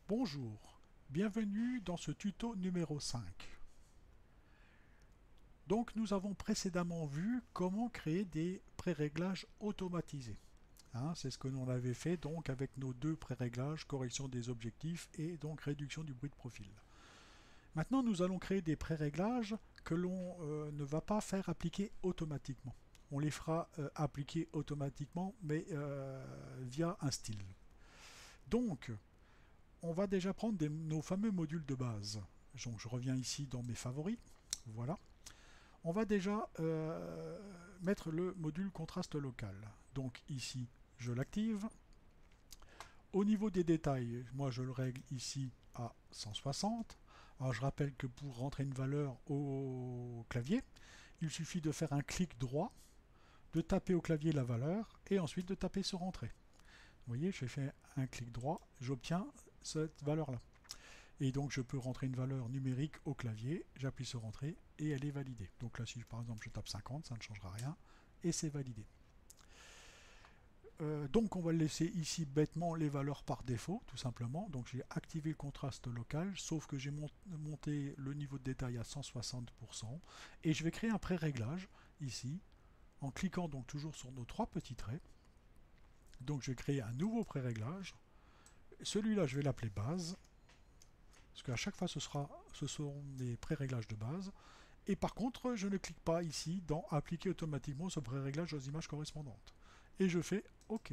Bonjour, bienvenue dans ce tuto numéro 5. Donc nous avons précédemment vu comment créer des pré-réglages automatisés. C'est ce que l'on avait fait donc avec nos deux pré-réglages, correction des objectifs et donc réduction du bruit de profil. Maintenant nous allons créer des pré-réglages que l'on ne va pas faire appliquer automatiquement. On les fera appliquer automatiquement mais via un style. Donc on va déjà prendre nos fameux modules de base. Donc je reviens ici dans mes favoris. Voilà. On va déjà mettre le module contraste local. Donc ici, je l'active. Au niveau des détails, moi je le règle ici à 160. Alors je rappelle que pour rentrer une valeur au clavier, il suffit de faire un clic droit, de taper au clavier la valeur et ensuite de taper sur Entrée. Vous voyez, j'ai fait un clic droit, j'obtiens cette valeur-là. Et donc je peux rentrer une valeur numérique au clavier, j'appuie sur Entrée et elle est validée. Donc là si par exemple je tape 50, ça ne changera rien et c'est validé. Donc on va laisser ici bêtement les valeurs par défaut, tout simplement. Donc j'ai activé le contraste local, sauf que j'ai monté le niveau de détail à 160%. Et je vais créer un pré-réglage ici, en cliquant donc toujours sur nos trois petits traits. Donc je vais créer un nouveau pré-réglage. Celui-là je vais l'appeler base, parce qu'à chaque fois ce seront des pré-réglages de base. Et par contre, je ne clique pas ici dans appliquer automatiquement ce pré-réglage aux images correspondantes. Et je fais OK.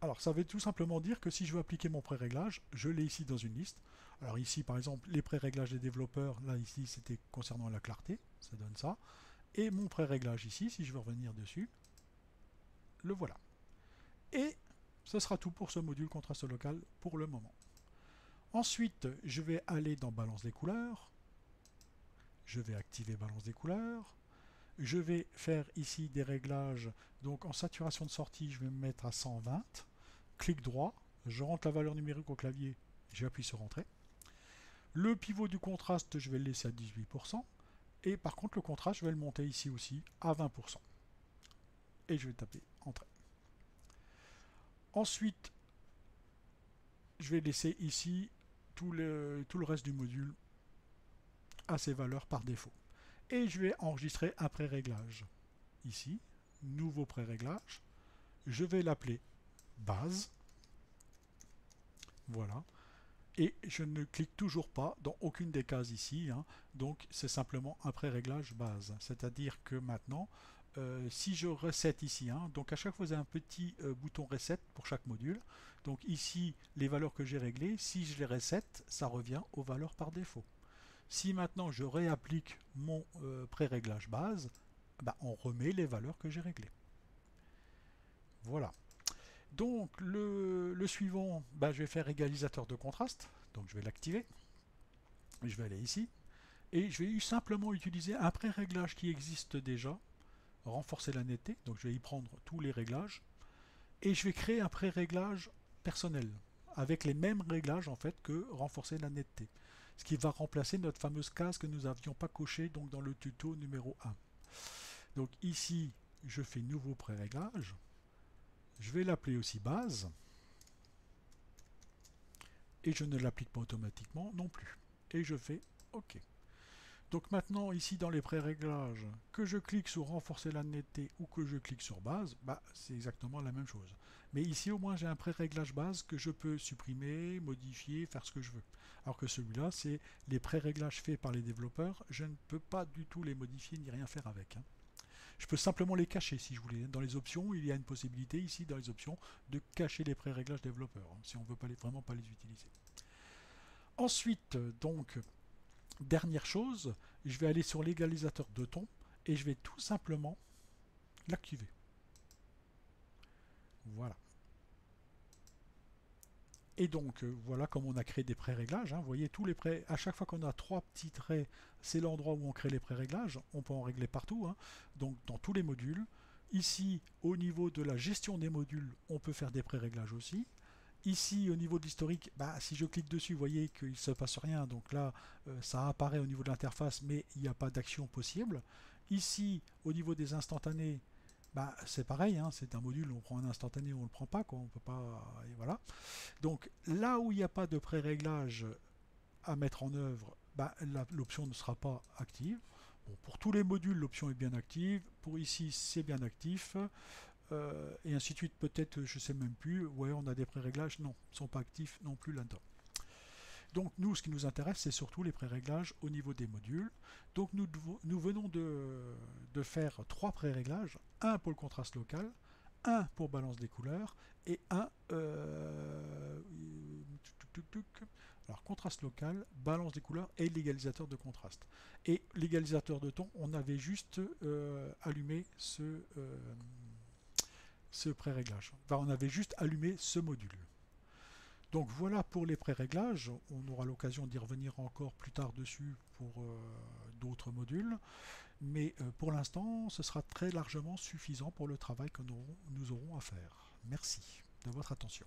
Alors ça veut tout simplement dire que si je veux appliquer mon pré-réglage, je l'ai ici dans une liste. Alors ici par exemple les pré-réglages des développeurs, là ici c'était concernant la clarté, ça donne ça. Et mon pré-réglage ici, si je veux revenir dessus, le voilà. Et ce sera tout pour ce module contraste local pour le moment. Ensuite, je vais aller dans balance des couleurs. Je vais activer balance des couleurs. Je vais faire ici des réglages. Donc en saturation de sortie, je vais me mettre à 120. Clic droit, je rentre la valeur numérique au clavier, j'appuie sur Entrée. Le pivot du contraste, je vais le laisser à 18%. Et par contre, le contraste, je vais le monter ici aussi à 20%. Et je vais taper Entrée. Ensuite, je vais laisser ici tout le reste du module à ses valeurs par défaut. Et je vais enregistrer un pré-réglage. Ici, nouveau pré-réglage. Je vais l'appeler base. Voilà. Et je ne clique toujours pas dans aucune des cases ici. Donc c'est simplement un pré-réglage base. C'est-à-dire que maintenant, si je reset ici, donc à chaque fois vous avez un petit bouton reset pour chaque module. Donc ici, les valeurs que j'ai réglées, si je les reset, ça revient aux valeurs par défaut. Si maintenant je réapplique mon pré-réglage base, on remet les valeurs que j'ai réglées. Voilà. Donc le suivant, je vais faire égalisateur de contraste. Donc je vais l'activer. Je vais aller ici. Et je vais simplement utiliser un pré-réglage qui existe déjà. Renforcer la netteté. Donc je vais y prendre tous les réglages. Et je vais créer un pré-réglage personnel. Avec les mêmes réglages en fait que renforcer la netteté. Ce qui va remplacer notre fameuse case que nous n'avions pas cochée donc dans le tuto numéro 1. Donc ici, je fais nouveau pré-réglage. Je vais l'appeler aussi base. Et je ne l'applique pas automatiquement non plus. Et je fais OK. Donc maintenant, ici dans les pré-réglages, que je clique sur renforcer la netteté ou que je clique sur base, c'est exactement la même chose. Mais ici au moins j'ai un pré-réglage base que je peux supprimer, modifier, faire ce que je veux. Alors que celui-là, c'est les pré-réglages faits par les développeurs, je ne peux pas du tout les modifier ni rien faire avec. Je peux simplement les cacher si je voulais. Dans les options, il y a une possibilité ici dans les options de cacher les pré-réglages développeurs, si on ne veut vraiment pas les utiliser. Ensuite, donc, dernière chose, je vais aller sur l'égalisateur de ton et je vais tout simplement l'activer. Voilà. Et donc, voilà comme on a créé des pré-réglages. Vous voyez, tous les à chaque fois qu'on a trois petits traits, c'est l'endroit où on crée les pré-réglages. On peut en régler partout, donc dans tous les modules. Ici, au niveau de la gestion des modules, on peut faire des pré-réglages aussi. Ici, au niveau de l'historique, si je clique dessus, vous voyez qu'il ne se passe rien. Donc là, ça apparaît au niveau de l'interface, mais il n'y a pas d'action possible. Ici, au niveau des instantanés, Bah, c'est pareil, hein, c'est un module, on prend un instantané ou on le prend pas, quoi, on peut pas, et voilà. Donc là où il n'y a pas de pré-réglage à mettre en œuvre, bah, l'option ne sera pas active. Bon, pour tous les modules, l'option est bien active. Pour ici, c'est bien actif. Et ainsi de suite, peut-être, je sais même plus. Ouais, on a des pré-réglages. Non, ils ne sont pas actifs non plus là-dedans. Donc nous, ce qui nous intéresse, c'est surtout les pré-réglages au niveau des modules. Donc nous venons de faire 3 pré-réglages. Un pour le contraste local, un pour balance des couleurs et un alors contraste local, balance des couleurs et l'égalisateur de contraste. Et l'égalisateur de ton, on avait juste allumé ce pré-réglage. Enfin, on avait juste allumé ce module. Donc voilà pour les pré-réglages. On aura l'occasion d'y revenir encore plus tard dessus pour d'autres modules. Mais pour l'instant, ce sera très largement suffisant pour le travail que nous aurons à faire. Merci de votre attention.